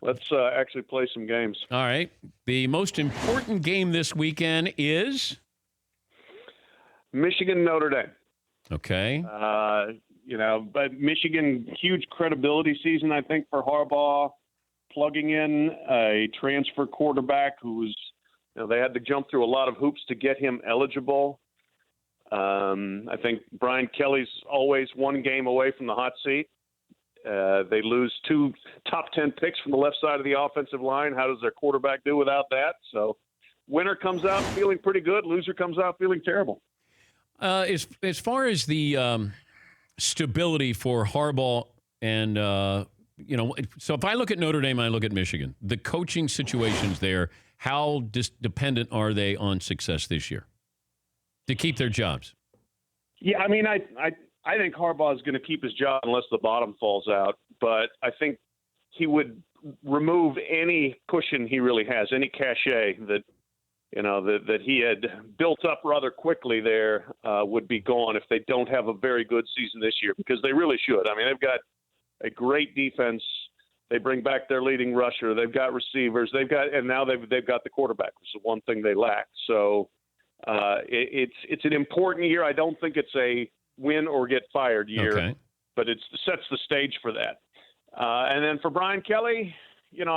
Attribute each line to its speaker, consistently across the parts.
Speaker 1: Let's actually play some games.
Speaker 2: All right. The most important game this weekend is?
Speaker 1: Michigan-Notre Dame.
Speaker 2: Okay.
Speaker 1: But Michigan, huge credibility season, I think, for Harbaugh, plugging in a transfer quarterback who was, they had to jump through a lot of hoops to get him eligible. I think Brian Kelly's always one game away from the hot seat. They lose 2 top 10 picks from the left side of the offensive line. How does their quarterback do without that? So winner comes out feeling pretty good. Loser comes out feeling terrible.
Speaker 2: As far as the stability for Harbaugh and, so if I look at Notre Dame and I look at Michigan, the coaching situations there, how dependent are they on success this year to keep their jobs?
Speaker 1: Yeah, I mean, I think Harbaugh is going to keep his job unless the bottom falls out. But I think he would remove any cushion he really has, any cachet that he had built up rather quickly there would be gone if they don't have a very good season this year, because they really should. I mean, they've got a great defense. They bring back their leading rusher. They've got receivers. And now they've got the quarterback, which is the one thing they lack. So it's an important year. I don't think it's a win or get fired year, but it sets the stage for that. And then for Brian Kelly, it's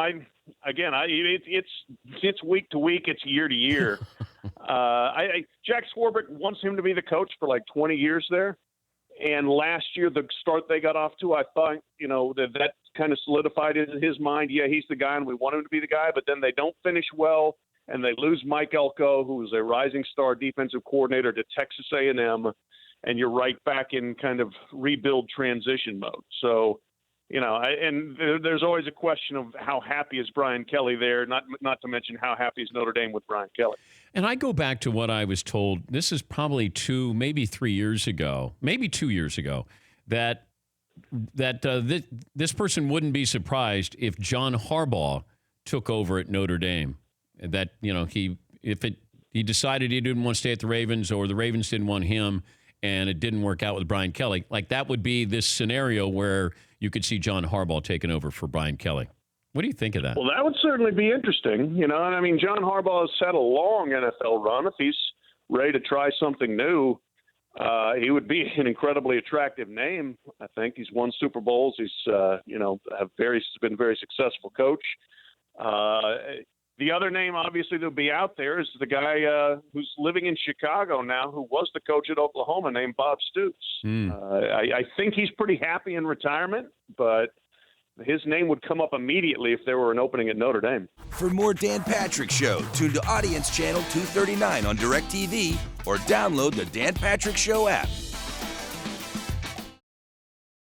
Speaker 1: week to week, it's year to year. Jack Swarbrick wants him to be the coach for like 20 years there. And last year, the start they got off to, I thought, that kind of solidified in his mind. Yeah, he's the guy and we want him to be the guy, but then they don't finish well. And they lose Mike Elko, who was a rising star defensive coordinator, to Texas A&M. And you're right back in kind of rebuild transition mode. So, there's always a question of how happy is Brian Kelly there, not to mention how happy is Notre Dame with Brian Kelly.
Speaker 2: And I go back to what I was told, this is probably 2 years ago, that this person wouldn't be surprised if John Harbaugh took over at Notre Dame. That, he decided he didn't want to stay at the Ravens, or the Ravens didn't want him, and it didn't work out with Brian Kelly. Like, that would be this scenario where you could see John Harbaugh taking over for Brian Kelly. What do you think of that?
Speaker 1: Well, that would certainly be interesting. John Harbaugh has had a long NFL run. If he's ready to try something new, he would be an incredibly attractive name. I think he's won Super Bowls. He's, been a very successful coach. The other name, obviously, that'll be out there is the guy who's living in Chicago now, who was the coach at Oklahoma, named Bob Stoops. I think he's pretty happy in retirement, but his name would come up immediately if there were an opening at Notre Dame.
Speaker 3: For more Dan Patrick Show, tune to Audience Channel 239 on DirecTV or download the Dan Patrick Show app.